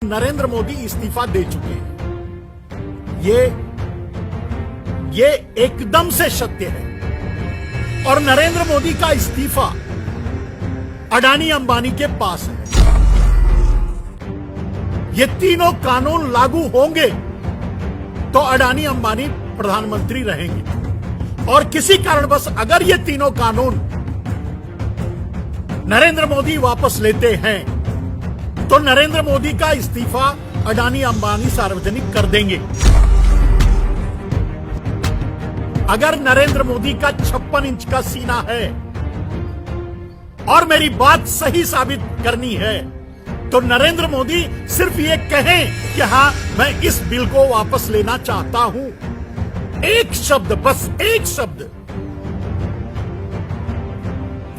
नरेंद्र मोदी इस्तीफा दे चुके हैं। ये एकदम से सत्य है। और नरेंद्र मोदी का इस्तीफा अडानी अंबानी के पास है। ये तीनों कानून लागू होंगे तो अडानी अंबानी प्रधानमंत्री रहेंगे। और किसी कारणवश अगर ये तीनों कानून नरेंद्र मोदी वापस लेते हैं तो नरेंद्र मोदी का इस्तीफा अडानी अंबानी सार्वजनिक कर देंगे। अगर नरेंद्र मोदी का 56 इंच का सीना है और मेरी बात सही साबित करनी है तो नरेंद्र मोदी सिर्फ ये कहें कि हां मैं इस बिल को वापस लेना चाहता हूं, एक शब्द, बस एक शब्द,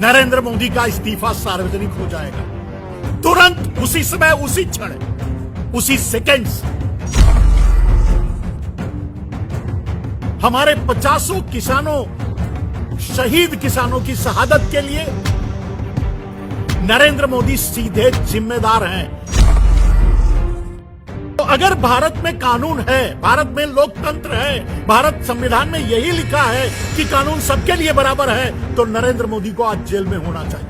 नरेंद्र मोदी का इस्तीफा सार्वजनिक हो जाएगा तुरंत, उसी समय, उसी क्षण, उसी सेकंड्स। हमारे 50 किसानों, शहीद किसानों की शहादत के लिए नरेंद्र मोदी सीधे जिम्मेदार हैं। तो अगर भारत में कानून है, भारत में लोकतंत्र है, भारत संविधान में यही लिखा है कि कानून सबके लिए बराबर है, तो नरेंद्र मोदी को आज जेल में होना चाहिए।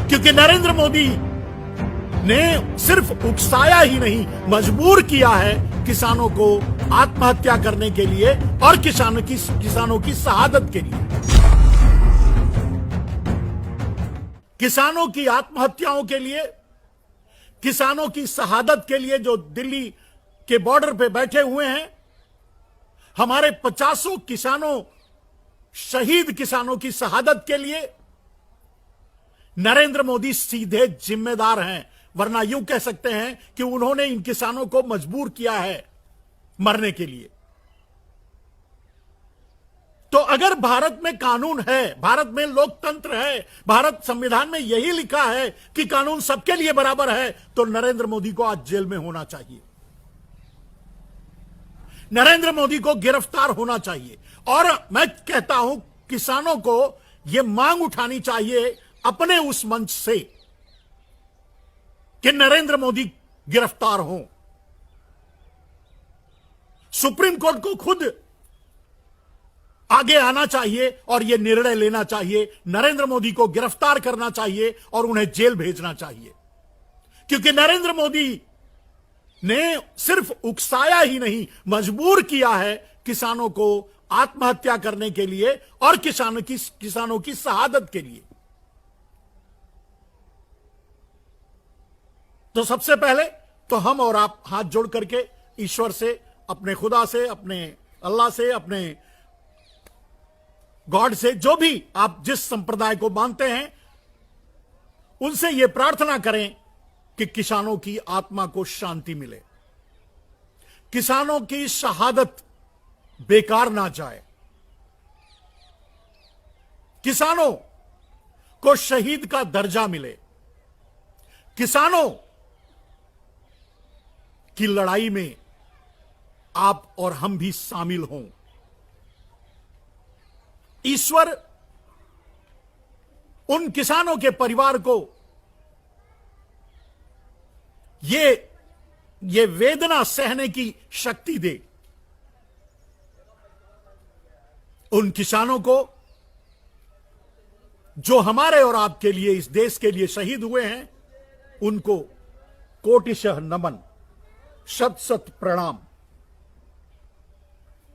क्योंकि नरेंद्र मोदी ने सिर्फ उकसाया ही नहीं, मजबूर किया है किसानों को आत्महत्या करने के लिए और किसानों की शहादत के लिए। किसानों की आत्महत्याओं के लिए, किसानों की शहादत के लिए जो दिल्ली के बॉर्डर पे बैठे हुए हैं, हमारे 50 किसानों, शहीद किसानों की शहादत के लिए नरेंद्र मोदी सीधे जिम्मेदार हैं। वरना यूं कह सकते हैं कि उन्होंने इन किसानों को मजबूर किया है मरने के लिए। तो अगर भारत में कानून है, भारत में लोकतंत्र है, भारत संविधान में यही लिखा है कि कानून सबके लिए बराबर है, तो नरेंद्र मोदी को आज जेल में होना चाहिए। नरेंद्र मोदी को गिरफ्तार होना चाहिए। और मैं कहता हूं किसानों को यह मांग उठानी चाहिए अपने उस मंच से कि नरेंद्र मोदी गिरफ्तार हो। सुप्रीम कोर्ट को खुद आगे आना चाहिए और यह निर्णय लेना चाहिए, नरेंद्र मोदी को गिरफ्तार करना चाहिए और उन्हें जेल भेजना चाहिए। क्योंकि नरेंद्र मोदी ने सिर्फ उकसाया ही नहीं, मजबूर किया है किसानों को आत्महत्या करने के लिए और किसानों की शहादत के लिए। तो सबसे पहले तो हम और आप हाथ जोड़ करके ईश्वर से, अपने खुदा से, अपने अल्लाह से, अपने गॉड से, जो भी आप जिस संप्रदाय को मानते हैं, उनसे यह प्रार्थना करें कि किसानों की आत्मा को शांति मिले, किसानों की शहादत बेकार ना जाए, किसानों को शहीद का दर्जा मिले, किसानों की लड़ाई में आप और हम भी शामिल हों। ईश्वर उन किसानों के परिवार को ये वेदना सहने की शक्ति दे। उन किसानों को जो हमारे और आपके लिए, इस देश के लिए शहीद हुए हैं, उनको कोटिशः नमन, शत शत प्रणाम।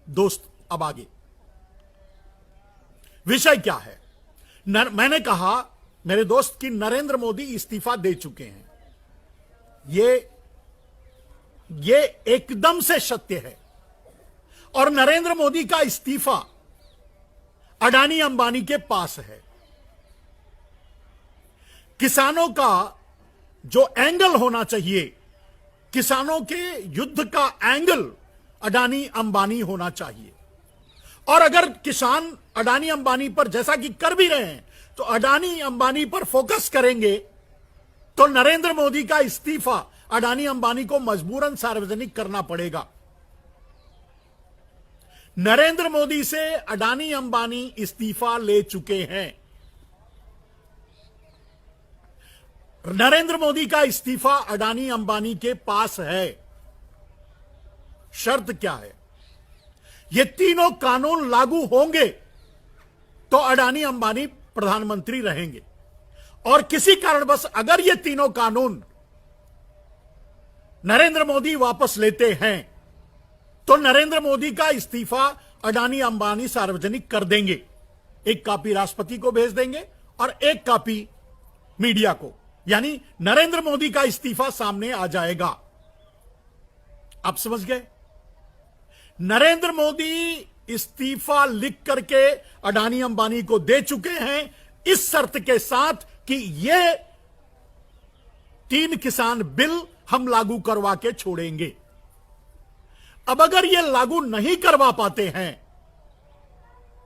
दोस्त, अब आगे विषय क्या है? मैंने कहा मेरे दोस्त कि नरेंद्र मोदी इस्तीफा दे चुके हैं। ये एकदम से सत्य है। और नरेंद्र मोदी का इस्तीफा अडानी अंबानी के पास है। किसानों का जो एंगल होना चाहिए, किसानों के युद्ध का एंगल अडानी अंबानी होना चाहिए। और अगर किसान अडानी अंबानी पर, जैसा कि कर भी रहे हैं, तो अडानी अंबानी पर फोकस करेंगे तो नरेंद्र मोदी का इस्तीफा अडानी अंबानी को मजबूरन सार्वजनिक करना पड़ेगा। नरेंद्र मोदी से अडानी अंबानी इस्तीफा ले चुके हैं। नरेंद्र मोदी का इस्तीफा अडानी अंबानी के पास है। शर्त क्या है? ये तीनों कानून लागू होंगे तो अडानी अंबानी प्रधानमंत्री रहेंगे, और किसी कारणवश अगर ये तीनों कानून नरेंद्र मोदी वापस लेते हैं तो नरेंद्र मोदी का इस्तीफा अडानी अंबानी सार्वजनिक कर देंगे। एक कॉपी राष्ट्रपति को भेज देंगे और एक कॉपी मीडिया को, यानी नरेंद्र मोदी का इस्तीफा सामने आ जाएगा। आप समझ गए? नरेंद्र मोदी इस्तीफा लिख करके अडानी अंबानी को दे चुके हैं, इस शर्त के साथ कि ये 3 किसान बिल हम लागू करवा के छोड़ेंगे। अब अगर ये लागू नहीं करवा पाते हैं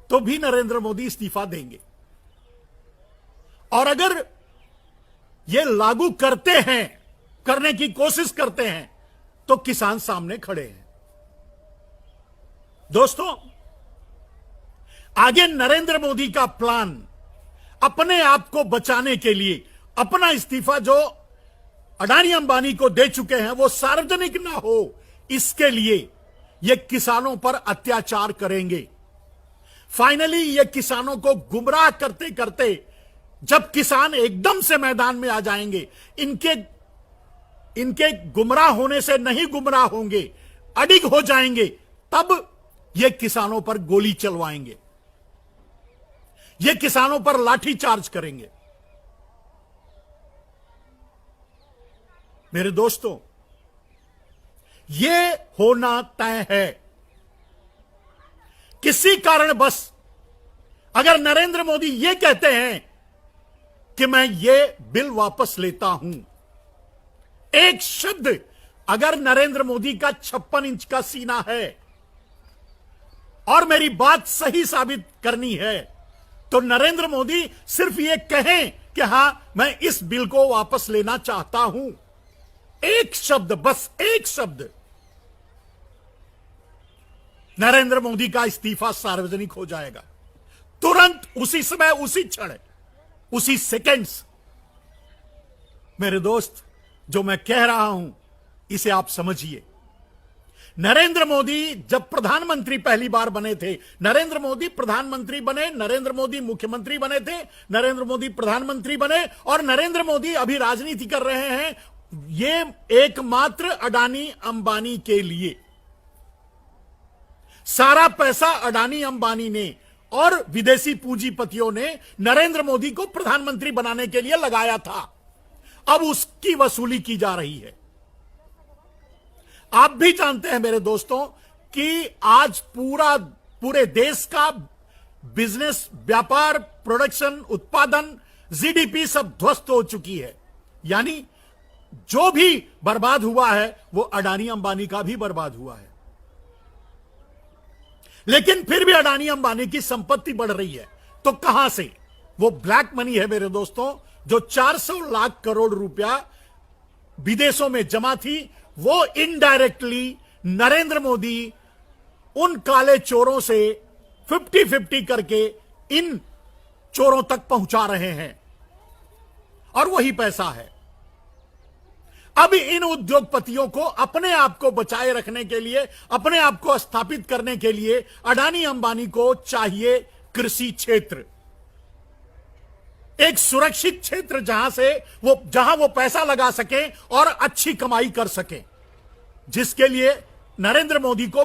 तो भी नरेंद्र मोदी इस्तीफा देंगे, और अगर ये लागू करते हैं, करने की कोशिश करते हैं, तो किसान सामने खड़े हैं। दोस्तों, आगे नरेंद्र मोदी का प्लान अपने आप को बचाने के लिए अपना इस्तीफा जो अडानी अंबानी को दे चुके हैं वो सार्वजनिक ना हो, इसके लिए ये किसानों पर अत्याचार करेंगे। फाइनली ये किसानों को गुमराह करते करते जब किसान एकदम से मैदान में आ जाएंगे, इनके गुमराह होने से नहीं गुमराह होंगे, अडिग हो जाएंगे, तब ये किसानों पर गोली चलवाएंगे, ये किसानों पर लाठी चार्ज करेंगे। मेरे दोस्तों, ये होना तय है। किसी कारण बस अगर नरेंद्र मोदी ये कहते हैं कि मैं ये बिल वापस लेता हूं, एक शब्द, अगर नरेंद्र मोदी का 56 इंच का सीना है और मेरी बात सही साबित करनी है, तो नरेंद्र मोदी सिर्फ ये कहें कि हां मैं इस बिल को वापस लेना चाहता हूं, एक शब्द, बस एक शब्द, नरेंद्र मोदी का इस्तीफा सार्वजनिक हो जाएगा तुरंत, उसी समय, उसी क्षण, उसी सेकेंड्स। मेरे दोस्त, जो मैं कह रहा हूं इसे आप समझिए। नरेंद्र मोदी जब प्रधानमंत्री पहली बार बने थे, नरेंद्र मोदी प्रधानमंत्री बने, नरेंद्र मोदी मुख्यमंत्री बने थे, नरेंद्र मोदी प्रधानमंत्री बने, और नरेंद्र मोदी अभी राजनीति कर रहे हैं, ये एकमात्र अडानी अंबानी के लिए। सारा पैसा अडानी अंबानी ने और विदेशी पूंजीपतियों ने नरेंद्र मोदी को प्रधानमंत्री बनाने के लिए लगाया था। अब उसकी वसूली की जा रही है। आप भी जानते हैं मेरे दोस्तों कि आज पूरे देश का बिजनेस, व्यापार, प्रोडक्शन, उत्पादन, जीडीपी सब ध्वस्त हो चुकी है। यानी जो भी बर्बाद हुआ है वो अडानी अंबानी का भी बर्बाद हुआ है। लेकिन फिर भी अडानी अंबानी की संपत्ति बढ़ रही है। तो कहां से? वो ब्लैक मनी है मेरे दोस्तों, जो 400 लाख करोड़ रुपया विदेशों में जमा थी, वो इनडायरेक्टली नरेंद्र मोदी उन काले चोरों से 50-50 करके इन चोरों तक पहुंचा रहे हैं, और वही पैसा है। अब इन उद्योगपतियों को अपने आप को बचाए रखने के लिए, अपने आप को स्थापित करने के लिए अडानी अंबानी को चाहिए कृषि क्षेत्र, एक सुरक्षित क्षेत्र जहां वो पैसा लगा सके और अच्छी कमाई कर सके, जिसके लिए नरेंद्र मोदी को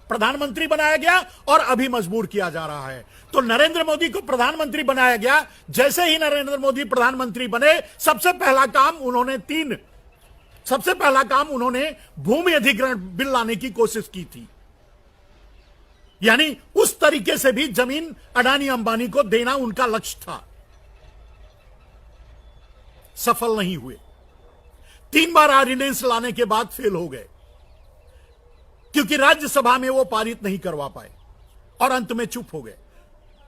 प्रधानमंत्री बनाया गया और अभी मजबूर किया जा रहा है। तो नरेंद्र मोदी को प्रधानमंत्री बनाया गया। जैसे ही नरेंद्र मोदी प्रधानमंत्री बने, सबसे पहला काम उन्होंने भूमि अधिग्रहण बिल लाने की कोशिश की थी। यानी उस तरीके से भी जमीन अडानी अंबानी को देना उनका लक्ष्य था। सफल नहीं हुए। 3 बार ऑर्डिनेंस लाने के बाद फेल हो गए, क्योंकि राज्यसभा में वो पारित नहीं करवा पाए और अंत में चुप हो गए।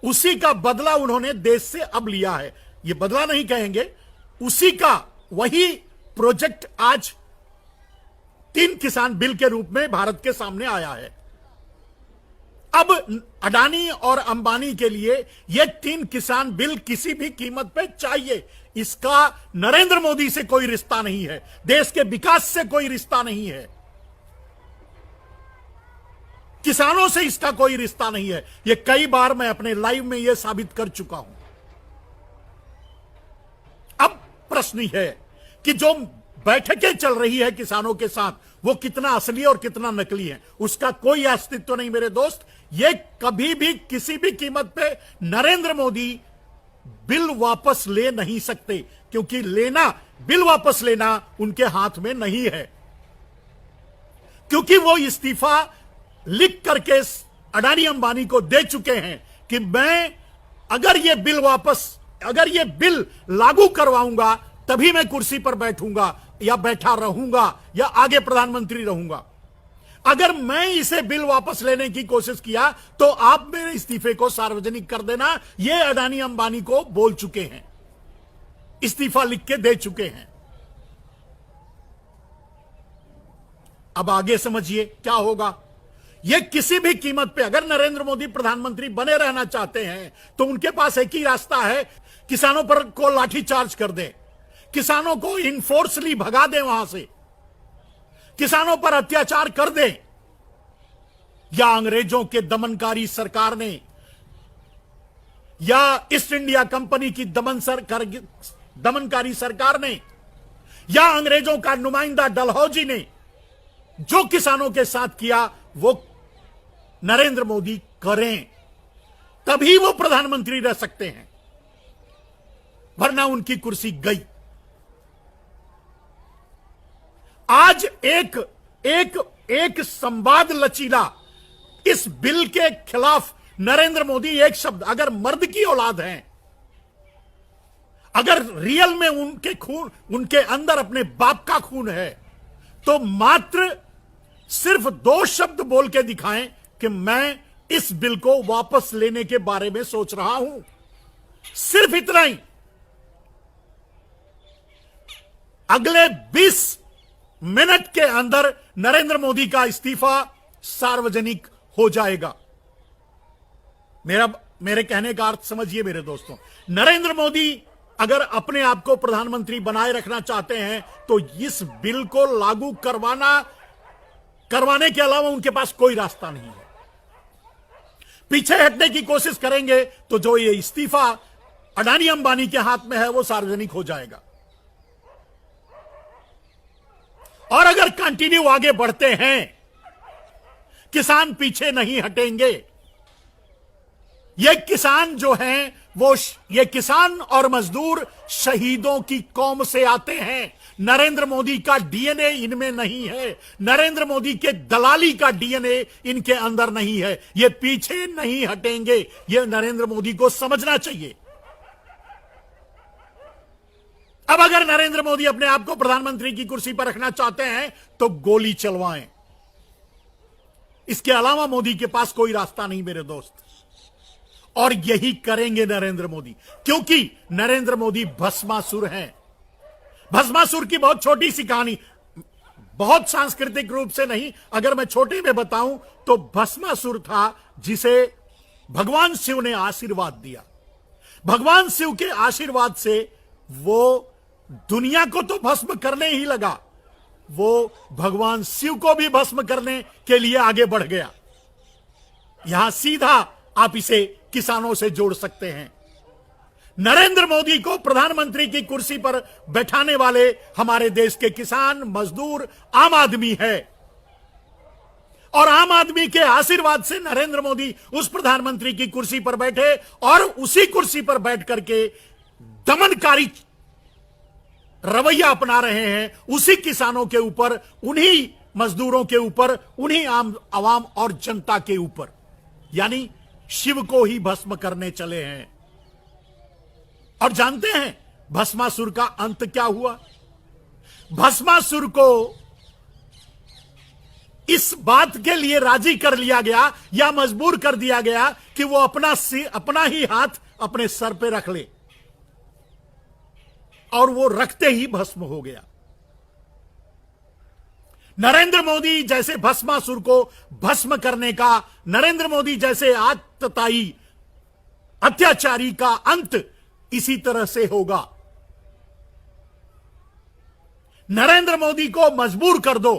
उसी का बदला उन्होंने देश से अब लिया है। ये बदला नहीं कहेंगे, उसी का वही प्रोजेक्ट आज 3 किसान बिल के रूप में भारत के सामने आया है। अब अडानी और अंबानी के लिए ये 3 किसान बिल किसी भी कीमत पे चाहिए। इसका नरेंद्र मोदी से कोई रिश्ता नहीं है, देश के विकास से कोई रिश्ता नहीं है, किसानों से इसका कोई रिश्ता नहीं है। यह कई बार मैं अपने लाइव में यह साबित कर चुका हूं। अब प्रश्न है कि जो बैठकें चल रही है किसानों के साथ, वो कितना असली और कितना नकली है, उसका कोई अस्तित्व नहीं मेरे दोस्त। ये कभी भी किसी भी कीमत पे नरेंद्र मोदी बिल वापस ले नहीं सकते, क्योंकि बिल वापस लेना उनके हाथ में नहीं है, क्योंकि वो इस्तीफा लिख करके अडानी अंबानी को दे चुके हैं कि मैं अगर ये बिल लागू करवाऊंगा तभी मैं कुर्सी पर बैठूंगा या बैठा रहूंगा या आगे प्रधानमंत्री रहूंगा। अगर मैं इसे बिल वापस लेने की कोशिश किया तो आप मेरे इस्तीफे को सार्वजनिक कर देना। ये अडानी अंबानी को बोल चुके हैं, इस्तीफा लिख के दे चुके हैं। अब आगे समझिए क्या होगा। यह किसी भी कीमत पे अगर नरेंद्र मोदी प्रधानमंत्री बने रहना चाहते हैं तो उनके पास एक ही रास्ता है, किसानों पर को लाठीचार्ज कर दे, किसानों को इनफोर्सली भगा दे वहां से, किसानों पर अत्याचार कर दे, या अंग्रेजों के दमनकारी सरकार ने या ईस्ट इंडिया कंपनी की दमनकारी सरकार ने या अंग्रेजों का नुमाइंदा डलहौजी ने जो किसानों के साथ किया वो नरेंद्र मोदी करें, तभी वो प्रधानमंत्री रह सकते हैं, वरना उनकी कुर्सी गई। आज एक संवाद लचीला इस बिल के खिलाफ नरेंद्र मोदी एक शब्द, अगर मर्द की औलाद हैं, अगर रियल में उनके अंदर अपने बाप का खून है, तो मात्र सिर्फ 2 शब्द बोल के दिखाएं कि मैं इस बिल को वापस लेने के बारे में सोच रहा हूं, सिर्फ इतना ही। अगले 20 मिनट के अंदर नरेंद्र मोदी का इस्तीफा सार्वजनिक हो जाएगा। मेरे कहने का अर्थ समझिए मेरे दोस्तों, नरेंद्र मोदी अगर अपने आप को प्रधानमंत्री बनाए रखना चाहते हैं तो इस बिल को लागू करवाने के अलावा उनके पास कोई रास्ता नहीं है। पीछे हटने की कोशिश करेंगे तो जो ये इस्तीफा अडानी अंबानी के हाथ में है वो सार्वजनिक हो जाएगा। और अगर कंटिन्यू आगे बढ़ते हैं, किसान पीछे नहीं हटेंगे। ये किसान जो हैं ये किसान और मजदूर शहीदों की कौम से आते हैं। नरेंद्र मोदी का डीएनए इनमें नहीं है, नरेंद्र मोदी के दलाली का डीएनए इनके अंदर नहीं है। ये पीछे नहीं हटेंगे, ये नरेंद्र मोदी को समझना चाहिए। अब अगर नरेंद्र मोदी अपने आप को प्रधानमंत्री की कुर्सी पर रखना चाहते हैं तो गोली चलवाएं, इसके अलावा मोदी के पास कोई रास्ता नहीं मेरे दोस्त। और यही करेंगे नरेंद्र मोदी, क्योंकि नरेंद्र मोदी भस्मासुर हैं। भस्मासुर की बहुत छोटी सी कहानी, बहुत सांस्कृतिक रूप से नहीं, अगर मैं छोटे में बताऊं तो भस्मासुर था जिसे भगवान शिव ने आशीर्वाद दिया। भगवान शिव के आशीर्वाद से वो दुनिया को तो भस्म करने ही लगा, वो भगवान शिव को भी भस्म करने के लिए आगे बढ़ गया। यहां सीधा आप इसे किसानों से जोड़ सकते हैं। नरेंद्र मोदी को प्रधानमंत्री की कुर्सी पर बैठाने वाले हमारे देश के किसान, मजदूर, आम आदमी है। और आम आदमी के आशीर्वाद से नरेंद्र मोदी उस प्रधानमंत्री की कुर्सी पर बैठे और उसी कुर्सी पर बैठ करके दमनकारी रवैया अपना रहे हैं उसी किसानों के ऊपर, उन्हीं मजदूरों के ऊपर, उन्हीं आवाम और जनता के ऊपर, यानी शिव को ही भस्म करने चले हैं। और जानते हैं भस्मासुर का अंत क्या हुआ? भस्मासुर को इस बात के लिए राजी कर लिया गया या मजबूर कर दिया गया कि वो अपना ही हाथ अपने सर पे रख ले, और वो रखते ही भस्म हो गया। नरेंद्र मोदी जैसे भस्मासुर को भस्म करने का, नरेंद्र मोदी जैसे आतताई अत्याचारी का अंत इसी तरह से होगा। नरेंद्र मोदी को मजबूर कर दो।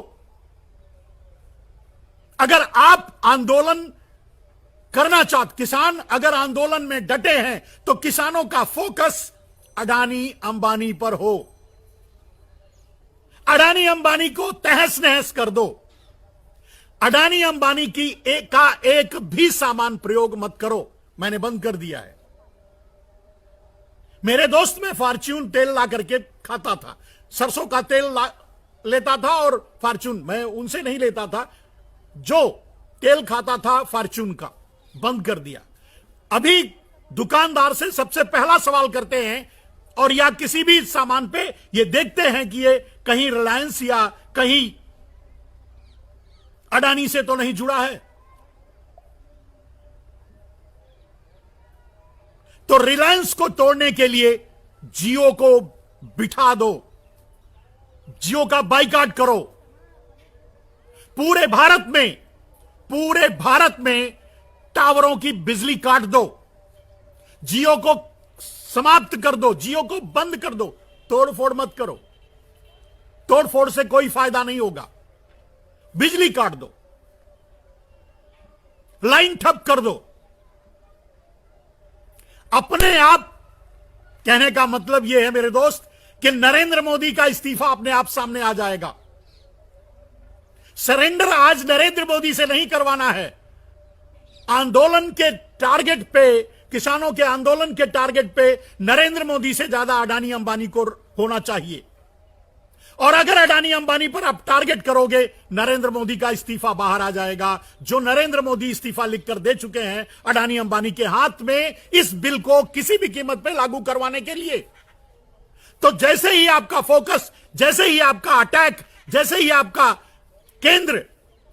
अगर आप आंदोलन करना चाहते, किसान अगर आंदोलन में डटे हैं तो किसानों का फोकस अडानी अंबानी पर हो। अडानी अंबानी को तहस नहस कर दो। अडानी अंबानी की एक भी सामान प्रयोग मत करो। मैंने बंद कर दिया है। मेरे दोस्त में फॉर्च्यून तेल ला करके खाता था, सरसों का तेल लेता था और फॉर्च्यून, मैं उनसे नहीं लेता था, जो तेल खाता था फॉर्च्यून का, बंद कर दिया। अभी दुकानदार से सबसे पहला सवाल करते हैं और या किसी भी सामान पे ये देखते हैं कि ये कहीं रिलायंस या कहीं अडानी से तो नहीं जुड़ा है। तो रिलायंस को तोड़ने के लिए जियो को बिठा दो, जियो का बाइकआउट करो। पूरे भारत में टावरों की बिजली काट दो, जियो को समाप्त कर दो, जियो को बंद कर दो। तोड़फोड़ मत करो, तोड़फोड़ से कोई फायदा नहीं होगा। बिजली काट दो, लाइन ठप कर दो। अपने आप, कहने का मतलब यह है मेरे दोस्त कि नरेंद्र मोदी का इस्तीफा अपने आप सामने आ जाएगा। सरेंडर आज नरेंद्र मोदी से नहीं करवाना है। आंदोलन के टारगेट पे, किसानों के आंदोलन के टारगेट पे नरेंद्र मोदी से ज्यादा अडानी अंबानी को होना चाहिए। और अगर अडानी अंबानी पर आप टारगेट करोगे, नरेंद्र मोदी का इस्तीफा बाहर आ जाएगा। जो नरेंद्र मोदी इस्तीफा लिखकर दे चुके हैं अडानी अंबानी के हाथ में, इस बिल को किसी भी कीमत पे लागू करवाने के लिए। तो जैसे ही आपका फोकस, जैसे ही आपका अटैक, जैसे ही आपका केंद्र,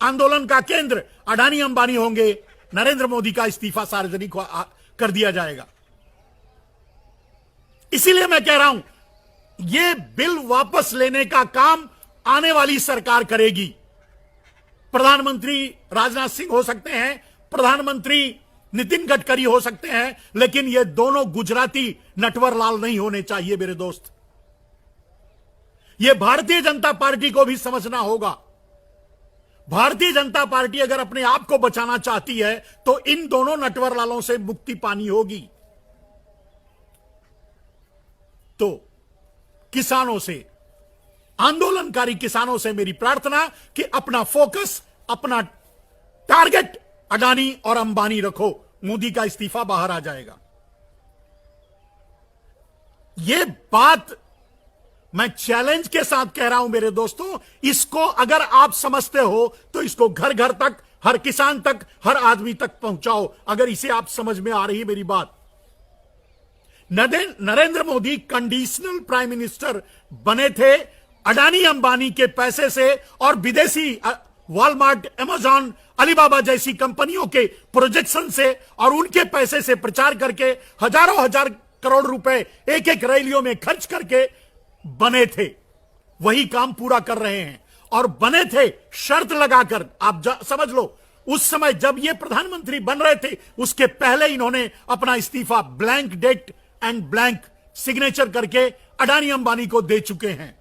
आंदोलन का केंद्र अडानी अंबानी होंगे, नरेंद्र मोदी का इस्तीफा सार्वजनिक कर दिया जाएगा। इसीलिए मैं कह रहा हूं, यह बिल वापस लेने का काम आने वाली सरकार करेगी। प्रधानमंत्री राजनाथ सिंह हो सकते हैं, प्रधानमंत्री नितिन गडकरी हो सकते हैं, लेकिन ये दोनों गुजराती नटवर लाल नहीं होने चाहिए मेरे दोस्त। यह भारतीय जनता पार्टी को भी समझना होगा। भारतीय जनता पार्टी अगर अपने आप को बचाना चाहती है तो इन दोनों नटवर लालों से मुक्ति पानी होगी। तो किसानों से, आंदोलनकारी किसानों से मेरी प्रार्थना कि अपना फोकस, अपना टारगेट अडानी और अंबानी रखो। मोदी का इस्तीफा बाहर आ जाएगा। यह बात मैं चैलेंज के साथ कह रहा हूं मेरे दोस्तों। इसको अगर आप समझते हो तो इसको घर घर तक, हर किसान तक, हर आदमी तक पहुंचाओ। अगर इसे आप समझ में आ रही है मेरी बात। Narendra Modi conditional prime minister बने थे अडानी अंबानी के पैसे से और विदेशी वॉलमार्ट, अमेजॉन, अलीबाबा जैसी कंपनियों के प्रोजेक्शन से और उनके पैसे से प्रचार करके हजारों हजार करोड़ रुपए एक एक रैलियों में खर्च करके बने थे। वही काम पूरा कर रहे हैं और बने थे शर्त लगाकर। आप समझ लो, उस समय जब ये प्रधानमंत्री बन रहे थे उसके पहले इन्होंने अपना इस्तीफा blank date and blank signature करके अडानी अंबानी को दे चुके हैं।